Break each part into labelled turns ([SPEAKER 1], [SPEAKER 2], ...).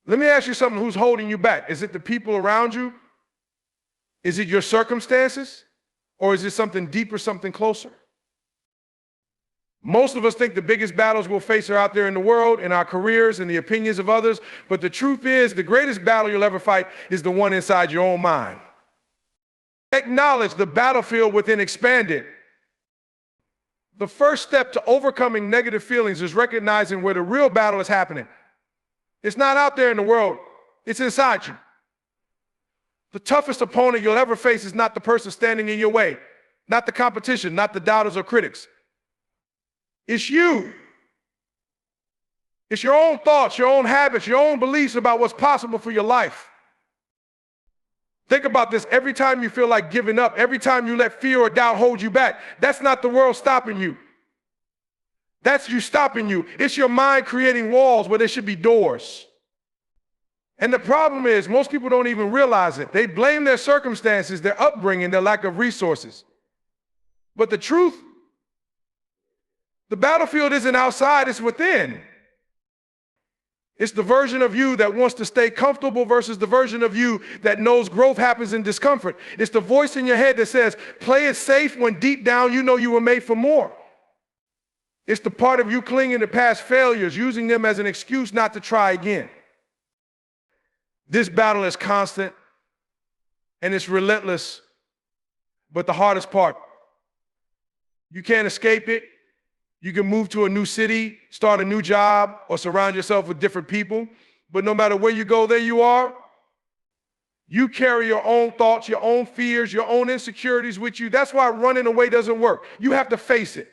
[SPEAKER 1] Let me ask you something, who's holding you back? Is it the people around you? Is it your circumstances? Or is it something deeper, something closer? Most of us think the biggest battles we'll face are out there in the world, in our careers, in the opinions of others. But the truth is, the greatest battle you'll ever fight is the one inside your own mind. Acknowledge the battlefield within, expand it. The first step to overcoming negative feelings is recognizing where the real battle is happening. It's not out there in the world, it's inside you. The toughest opponent you'll ever face is not the person standing in your way, not the competition, not the doubters or critics. It's you. It's your own thoughts, your own habits, your own beliefs about what's possible for your life. Think about this. Every time you feel like giving up, every time you let fear or doubt hold you back, that's not the world stopping you. That's you stopping you. It's your mind creating walls where there should be doors. And the problem is, most people don't even realize it. They blame their circumstances, their upbringing, their lack of resources. But the truth, the battlefield isn't outside, it's within. It's the version of you that wants to stay comfortable versus the version of you that knows growth happens in discomfort. It's the voice in your head that says, play it safe when deep down you know you were made for more. It's the part of you clinging to past failures, using them as an excuse not to try again. This battle is constant and it's relentless, but the hardest part, you can't escape it. You can move to a new city, start a new job, or surround yourself with different people. But no matter where you go, there you are. You carry your own thoughts, your own fears, your own insecurities with you. That's why running away doesn't work. You have to face it.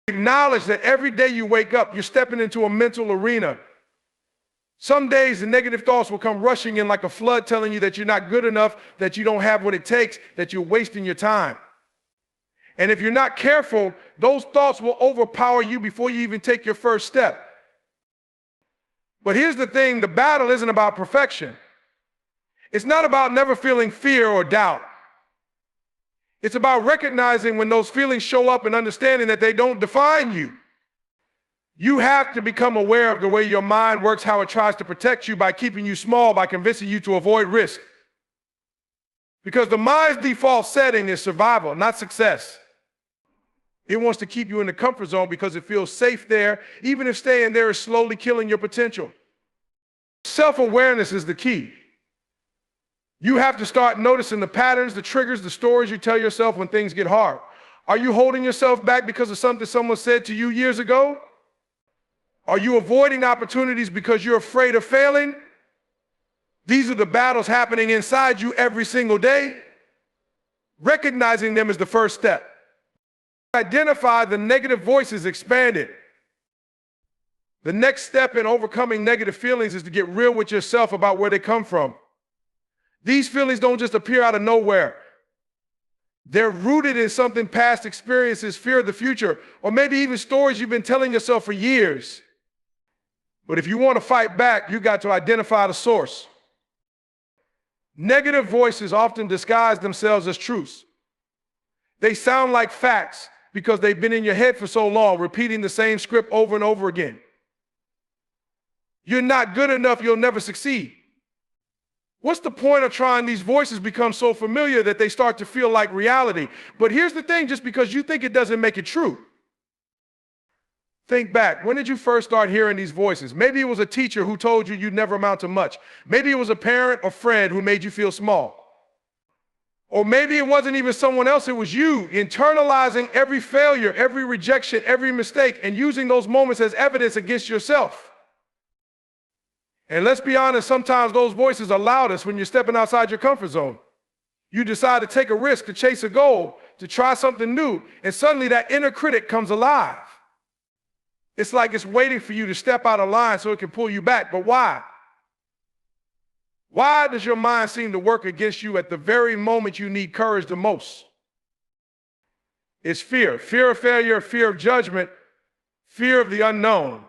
[SPEAKER 1] Acknowledge that every day you wake up, you're stepping into a mental arena. Some days the negative thoughts will come rushing in like a flood, telling you that you're not good enough, that you don't have what it takes, that you're wasting your time. And if you're not careful, those thoughts will overpower you before you even take your first step. But here's the thing, the battle isn't about perfection. It's not about never feeling fear or doubt. It's about recognizing when those feelings show up and understanding that they don't define you. You have to become aware of the way your mind works, how it tries to protect you by keeping you small, by convincing you to avoid risk. Because the mind's default setting is survival, not success. It wants to keep you in the comfort zone because it feels safe there, even if staying there is slowly killing your potential. Self-awareness is the key. You have to start noticing the patterns, the triggers, the stories you tell yourself when things get hard. Are you holding yourself back because of something someone said to you years ago? Are you avoiding opportunities because you're afraid of failing? These are the battles happening inside you every single day. Recognizing them is the first step. Identify the negative voices, expand it. The next step in overcoming negative feelings is to get real with yourself about where they come from. These feelings don't just appear out of nowhere. They're rooted in something past experiences, fear of the future, or maybe even stories you've been telling yourself for years. But if you want to fight back, you got to identify the source. Negative voices often disguise themselves as truths. They sound like facts because they've been in your head for so long, repeating the same script over and over again. You're not good enough, you'll never succeed. What's the point of trying? These voices become so familiar that they start to feel like reality. But here's the thing, just because you think it doesn't make it true. Think back, when did you first start hearing these voices? Maybe it was a teacher who told you you'd never amount to much. Maybe it was a parent or friend who made you feel small. Or maybe it wasn't even someone else, it was you, internalizing every failure, every rejection, every mistake, and using those moments as evidence against yourself. And let's be honest, sometimes those voices are loudest when you're stepping outside your comfort zone. You decide to take a risk, to chase a goal, to try something new, and suddenly that inner critic comes alive. It's like it's waiting for you to step out of line so it can pull you back. But why? Why does your mind seem to work against you at the very moment you need courage the most? It's fear. Fear of failure, fear of judgment, fear of the unknown.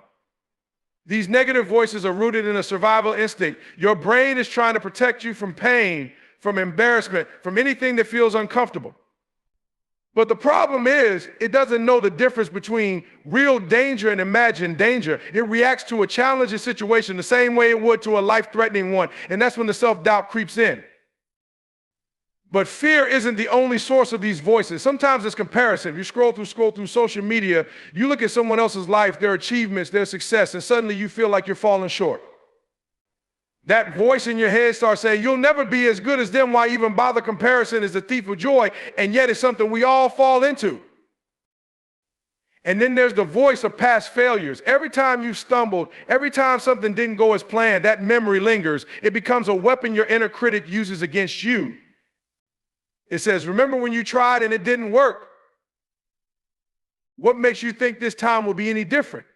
[SPEAKER 1] These negative voices are rooted in a survival instinct. Your brain is trying to protect you from pain, from embarrassment, from anything that feels uncomfortable. But the problem is, it doesn't know the difference between real danger and imagined danger. It reacts to a challenging situation the same way it would to a life-threatening one, and that's when the self-doubt creeps in. But fear isn't the only source of these voices. Sometimes it's comparison. If you scroll through social media, you look at someone else's life, their achievements, their success, and suddenly you feel like you're falling short. That voice in your head starts saying, you'll never be as good as them. Why even bother? Comparison is the thief of joy, and yet it's something we all fall into. And then there's the voice of past failures. Every time you stumbled, every time something didn't go as planned, that memory lingers. It becomes a weapon your inner critic uses against you. It says, remember when you tried and it didn't work? What makes you think this time will be any different?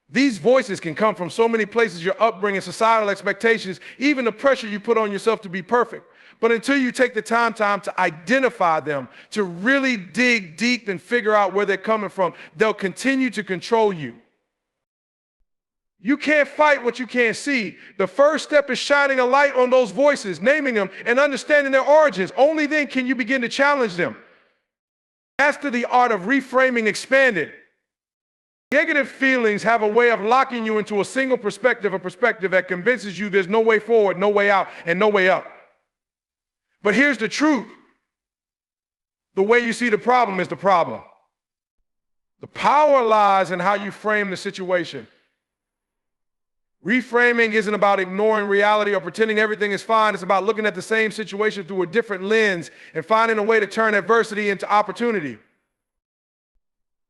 [SPEAKER 1] These voices can come from so many places: your upbringing, societal expectations, even the pressure you put on yourself to be perfect. But until you take the time to identify them, to really dig deep and figure out where they're coming from, they'll continue to control you. You can't fight what you can't see. The first step is shining a light on those voices, naming them, and understanding their origins. Only then can you begin to challenge them. Master the art of reframing expanded. Negative feelings have a way of locking you into a single perspective, a perspective that convinces you there's no way forward, no way out, and no way up. But here's the truth. The way you see the problem is the problem. The power lies in how you frame the situation. Reframing isn't about ignoring reality or pretending everything is fine. It's about looking at the same situation through a different lens and finding a way to turn adversity into opportunity.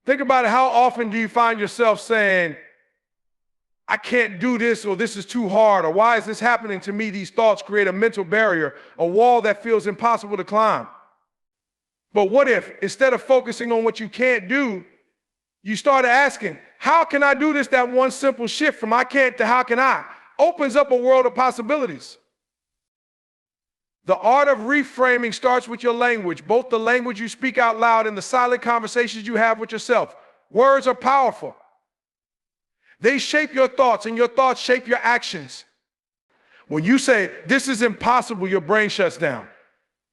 [SPEAKER 1] Think about it. How often do you find yourself saying, I can't do this, or this is too hard, or why is this happening to me? These thoughts create a mental barrier, a wall that feels impossible to climb. But what if, instead of focusing on what you can't do, you started asking, how can I do this? That one simple shift from I can't to how can I opens up a world of possibilities. The art of reframing starts with your language, both the language you speak out loud and the silent conversations you have with yourself. Words are powerful. They shape your thoughts, and your thoughts shape your actions. When you say, this is impossible, your brain shuts down.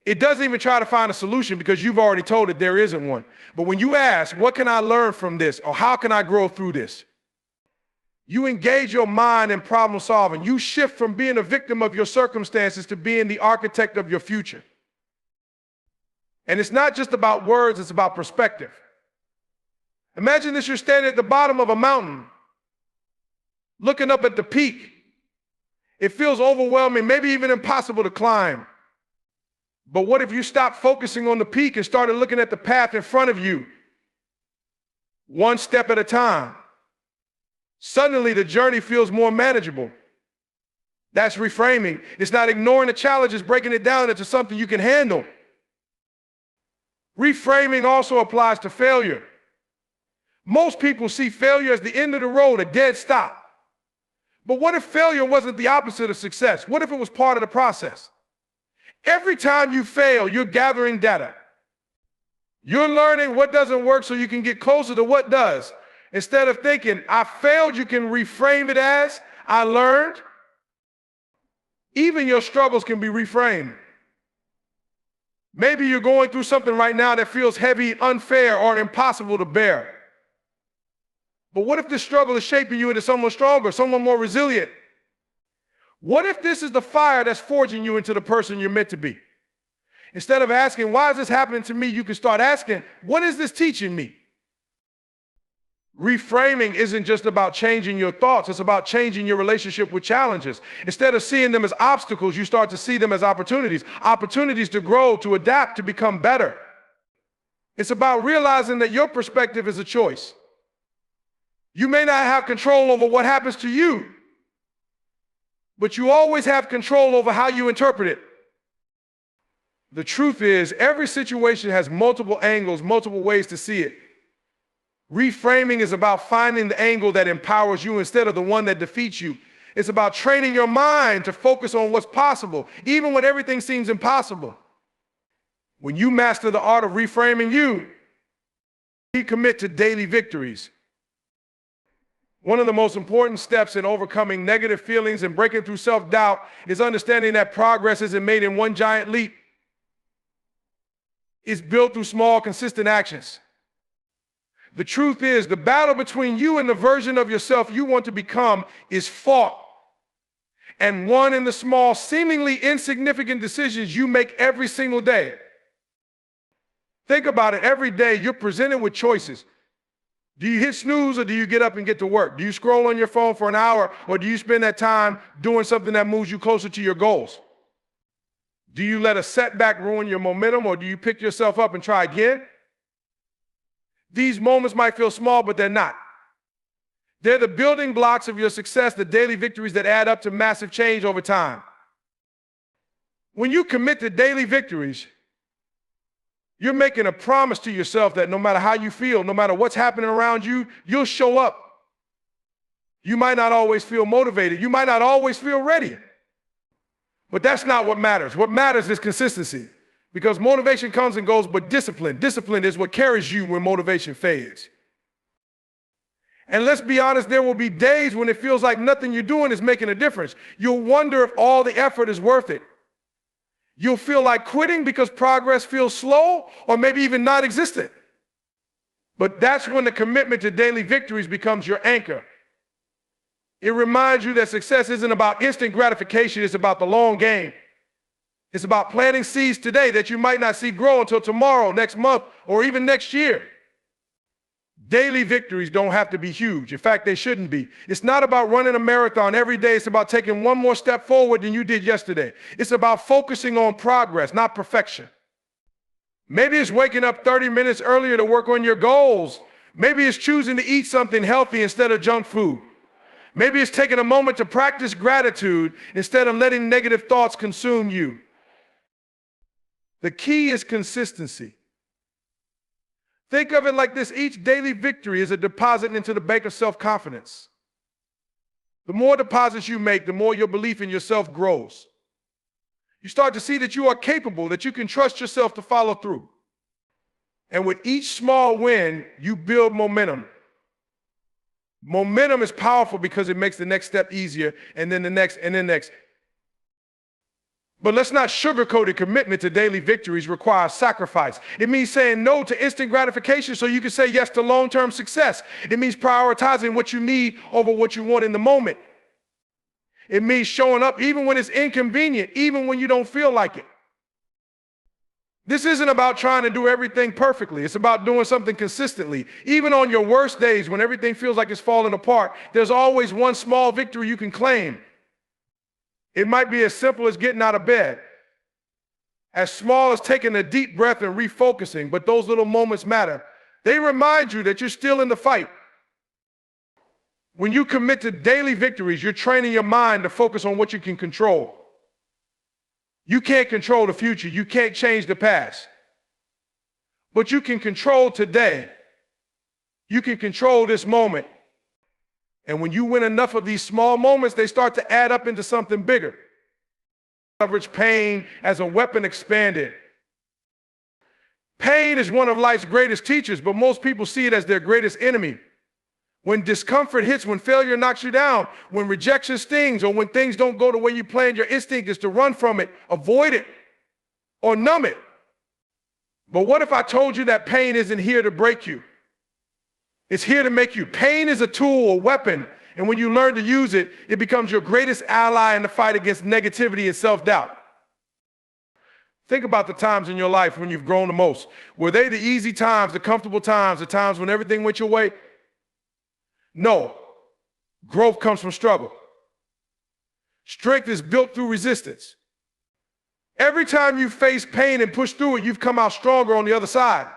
[SPEAKER 1] It doesn't even try to find a solution because you've already told it there isn't one. But when you ask, what can I learn from this? Or how can I grow through this? You engage your mind in problem solving. You shift from being a victim of your circumstances to being the architect of your future. And it's not just about words, it's about perspective. Imagine this: you're standing at the bottom of a mountain, looking up at the peak. It feels overwhelming, maybe even impossible to climb. But what if you stopped focusing on the peak and started looking at the path in front of you, one step at a time? Suddenly, the journey feels more manageable. That's reframing. It's not ignoring the challenge, it's breaking it down into something you can handle. Reframing also applies to failure. Most people see failure as the end of the road, a dead stop. But what if failure wasn't the opposite of success? What if it was part of the process? Every time you fail, you're gathering data. You're learning what doesn't work so you can get closer to what does. Instead of thinking, I failed, you can reframe it as, I learned. Even your struggles can be reframed. Maybe you're going through something right now that feels heavy, unfair, or impossible to bear. But what if this struggle is shaping you into someone stronger, someone more resilient? What if this is the fire that's forging you into the person you're meant to be? Instead of asking, why is this happening to me? You can start asking, what is this teaching me? Reframing isn't just about changing your thoughts, it's about changing your relationship with challenges. Instead of seeing them as obstacles, you start to see them as opportunities. Opportunities to grow, to adapt, to become better. It's about realizing that your perspective is a choice. You may not have control over what happens to you, but you always have control over how you interpret it. The truth is, every situation has multiple angles, multiple ways to see it. Reframing is about finding the angle that empowers you instead of the one that defeats you. It's about training your mind to focus on what's possible, even when everything seems impossible. When you master the art of reframing, you commit to daily victories. One of the most important steps in overcoming negative feelings and breaking through self-doubt is understanding that progress isn't made in one giant leap. is built through small, consistent actions. The truth is, the battle between you and the version of yourself you want to become is fought and won in the small, seemingly insignificant decisions you make every single day. Think about it. Every day you're presented with choices. Do you hit snooze or do you get up and get to work? Do you scroll on your phone for an hour or do you spend that time doing something that moves you closer to your goals? Do you let a setback ruin your momentum or do you pick yourself up and try again? These moments might feel small, but they're not. They're the building blocks of your success, the daily victories that add up to massive change over time. When you commit to daily victories, you're making a promise to yourself that no matter how you feel, no matter what's happening around you, you'll show up. You might not always feel motivated. You might not always feel ready. But that's not what matters. What matters is consistency. Because motivation comes and goes, but discipline is what carries you when motivation fades. And let's be honest, there will be days when it feels like nothing you're doing is making a difference. You'll wonder if all the effort is worth it. You'll feel like quitting because progress feels slow or maybe even non-existent. But that's when the commitment to daily victories becomes your anchor. It reminds you that success isn't about instant gratification, it's about the long game. It's about planting seeds today that you might not see grow until tomorrow, next month, or even next year. Daily victories don't have to be huge. In fact, they shouldn't be. It's not about running a marathon every day. It's about taking one more step forward than you did yesterday. It's about focusing on progress, not perfection. Maybe it's waking up 30 minutes earlier to work on your goals. Maybe it's choosing to eat something healthy instead of junk food. Maybe it's taking a moment to practice gratitude instead of letting negative thoughts consume you. The key is consistency. Think of it like this: each daily victory is a deposit into the bank of self-confidence. The more deposits you make, the more your belief in yourself grows. You start to see that you are capable, that you can trust yourself to follow through. And with each small win, you build momentum. Momentum is powerful because it makes the next step easier, and then the next, and then next. But let's not sugarcoat it. Commitment to daily victories requires sacrifice. It means saying no to instant gratification so you can say yes to long-term success. It means prioritizing what you need over what you want in the moment. It means showing up even when it's inconvenient, even when you don't feel like it. This isn't about trying to do everything perfectly. It's about doing something consistently. Even on your worst days, when everything feels like it's falling apart, there's always one small victory you can claim. It might be as simple as getting out of bed, as small as taking a deep breath and refocusing, but those little moments matter. They remind you that you're still in the fight. When you commit to daily victories, you're training your mind to focus on what you can control. You can't control the future. You can't change the past. But you can control today. You can control this moment. And when you win enough of these small moments, they start to add up into something bigger. Leverage pain as a weapon expanded. Pain is one of life's greatest teachers, but most people see it as their greatest enemy. When discomfort hits, when failure knocks you down, when rejection stings, or when things don't go the way you planned, your instinct is to run from it, avoid it, or numb it. But what if I told you that pain isn't here to break you? It's here to make you. Pain is a tool, a weapon, and when you learn to use it, it becomes your greatest ally in the fight against negativity and self-doubt. Think about the times in your life when you've grown the most. Were they the easy times, the comfortable times, the times when everything went your way? No. Growth comes from struggle. Strength is built through resistance. Every time you face pain and push through it, you've come out stronger on the other side.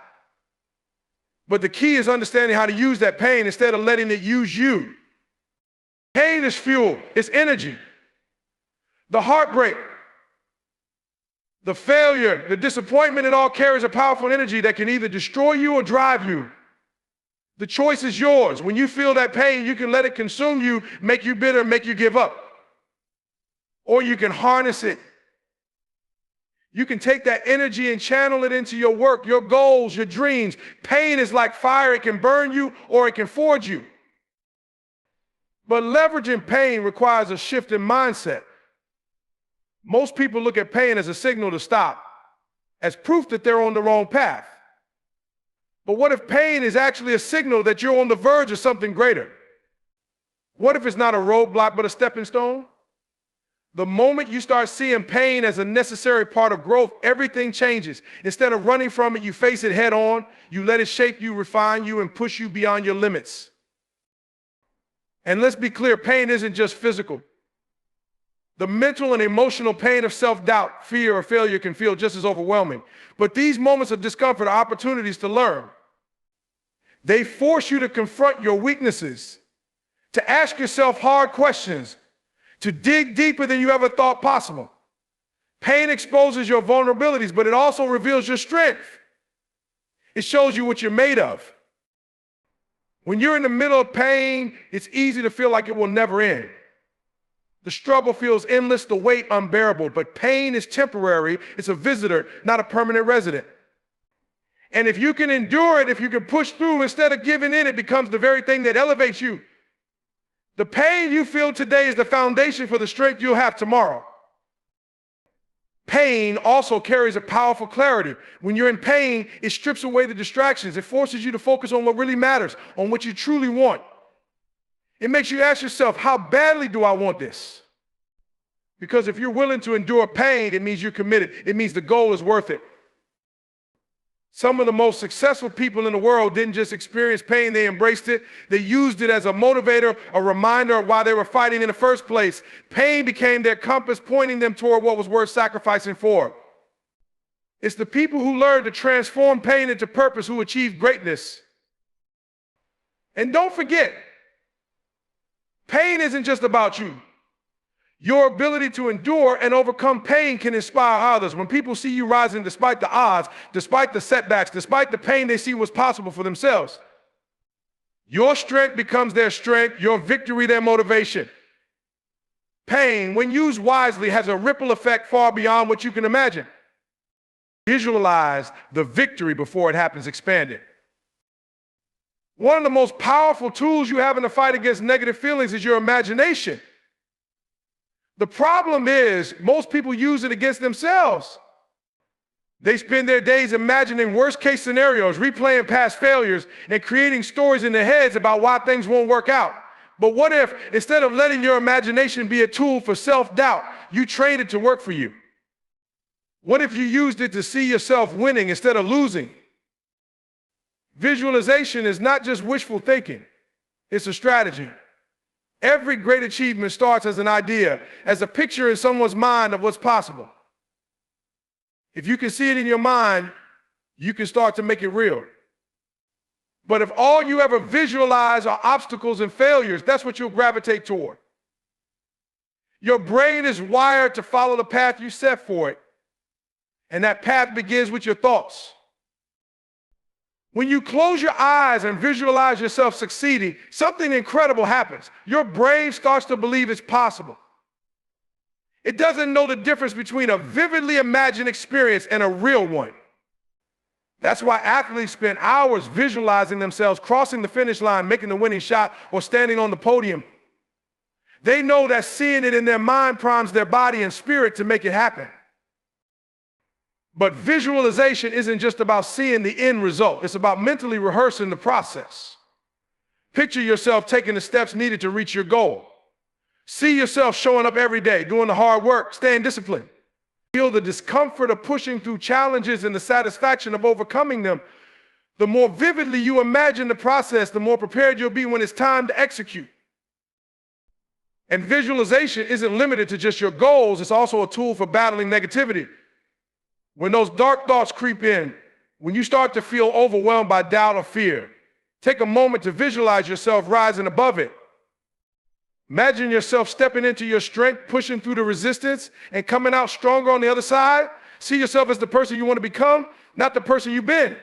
[SPEAKER 1] But the key is understanding how to use that pain instead of letting it use you. Pain is fuel, it's energy. The heartbreak, the failure, the disappointment, it all carries a powerful energy that can either destroy you or drive you. The choice is yours. When you feel that pain, you can let it consume you, make you bitter, make you give up. Or you can harness it. You can take that energy and channel it into your work, your goals, your dreams. Pain is like fire. It can burn you or it can forge you. But leveraging pain requires a shift in mindset. Most people look at pain as a signal to stop. as proof that they're on the wrong path. But what if pain is actually a signal that you're on the verge of something greater? What if it's not a roadblock but a stepping stone? The moment you start seeing pain as a necessary part of growth, everything changes. Instead of running from it, you face it head on. You let it shape you, refine you, and push you beyond your limits. And let's be clear, pain isn't just physical. The mental and emotional pain of self-doubt, fear, or failure can feel just as overwhelming. But these moments of discomfort are opportunities to learn. They force you to confront your weaknesses, to ask yourself hard questions, to dig deeper than you ever thought possible. Pain exposes your vulnerabilities, but it also reveals your strength. It shows you what you're made of. When you're in the middle of pain, it's easy to feel like it will never end. The struggle feels endless, the weight unbearable, but pain is temporary. It's a visitor, not a permanent resident. And if you can endure it, if you can push through instead of giving in, it becomes the very thing that elevates you. The pain you feel today is the foundation for the strength you'll have tomorrow. Pain also carries a powerful clarity. When you're in pain, it strips away the distractions. It forces you to focus on what really matters, on what you truly want. It makes you ask yourself, how badly do I want this? Because if you're willing to endure pain, it means you're committed. It means the goal is worth it. Some of the most successful people in the world didn't just experience pain, they embraced it. They used it as a motivator, a reminder of why they were fighting in the first place. Pain became their compass, pointing them toward what was worth sacrificing for. It's the people who learned to transform pain into purpose who achieve greatness. And don't forget, pain isn't just about you. Your ability to endure and overcome pain can inspire others. When people see you rising despite the odds, despite the setbacks, despite the pain, they see what's possible for themselves. Your strength becomes their strength, your victory their motivation. Pain, when used wisely, has a ripple effect far beyond what you can imagine. Visualize the victory before it happens, expand it. One of the most powerful tools you have in the fight against negative feelings is your imagination. The problem is, most people use it against themselves. They spend their days imagining worst-case scenarios, replaying past failures, and creating stories in their heads about why things won't work out. But what if, instead of letting your imagination be a tool for self-doubt, you trained it to work for you? What if you used it to see yourself winning instead of losing? Visualization is not just wishful thinking, it's a strategy. Every great achievement starts as an idea, as a picture in someone's mind of what's possible. If you can see it in your mind, you can start to make it real. But if all you ever visualize are obstacles and failures, that's what you'll gravitate toward. Your brain is wired to follow the path you set for it, and that path begins with your thoughts. When you close your eyes and visualize yourself succeeding, something incredible happens. Your brain starts to believe it's possible. It doesn't know the difference between a vividly imagined experience and a real one. That's why athletes spend hours visualizing themselves crossing the finish line, making the winning shot, or standing on the podium. They know that seeing it in their mind primes their body and spirit to make it happen. But visualization isn't just about seeing the end result. It's about mentally rehearsing the process. Picture yourself taking the steps needed to reach your goal. See yourself showing up every day, doing the hard work, staying disciplined. Feel the discomfort of pushing through challenges and the satisfaction of overcoming them. The more vividly you imagine the process, the more prepared you'll be when it's time to execute. And visualization isn't limited to just your goals. It's also a tool for battling negativity. When those dark thoughts creep in, when you start to feel overwhelmed by doubt or fear, take a moment to visualize yourself rising above it. Imagine yourself stepping into your strength, pushing through the resistance, and coming out stronger on the other side. See yourself as the person you want to become, not the person you've been.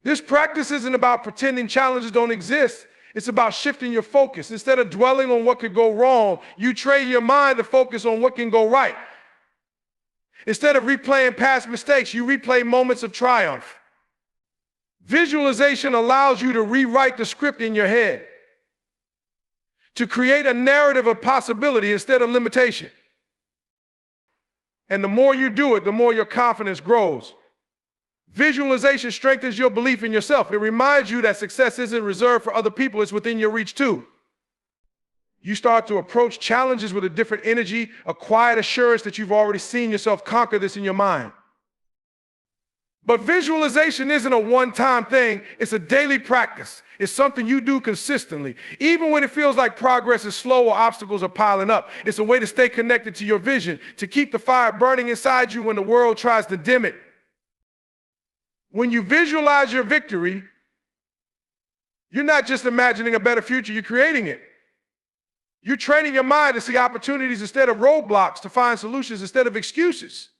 [SPEAKER 1] This practice isn't about pretending challenges don't exist. It's about shifting your focus. Instead of dwelling on what could go wrong, you train your mind to focus on what can go right. Instead of replaying past mistakes, you replay moments of triumph. Visualization allows you to rewrite the script in your head, to create a narrative of possibility instead of limitation. And the more you do it, the more your confidence grows. Visualization strengthens your belief in yourself. It reminds you that success isn't reserved for other people, it's within your reach too. You start to approach challenges with a different energy, a quiet assurance that you've already seen yourself conquer this in your mind. But visualization isn't a one-time thing, it's a daily practice. It's something you do consistently. Even when it feels like progress is slow or obstacles are piling up, it's a way to stay connected to your vision, to keep the fire burning inside you when the world tries to dim it. When you visualize your victory, you're not just imagining a better future, you're creating it. You're training your mind to see opportunities instead of roadblocks, to find solutions instead of excuses.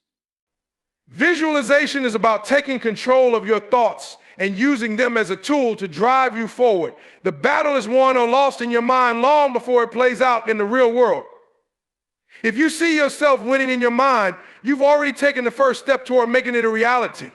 [SPEAKER 1] Visualization is about taking control of your thoughts and using them as a tool to drive you forward. The battle is won or lost in your mind long before it plays out in the real world. If you see yourself winning in your mind, you've already taken the first step toward making it a reality.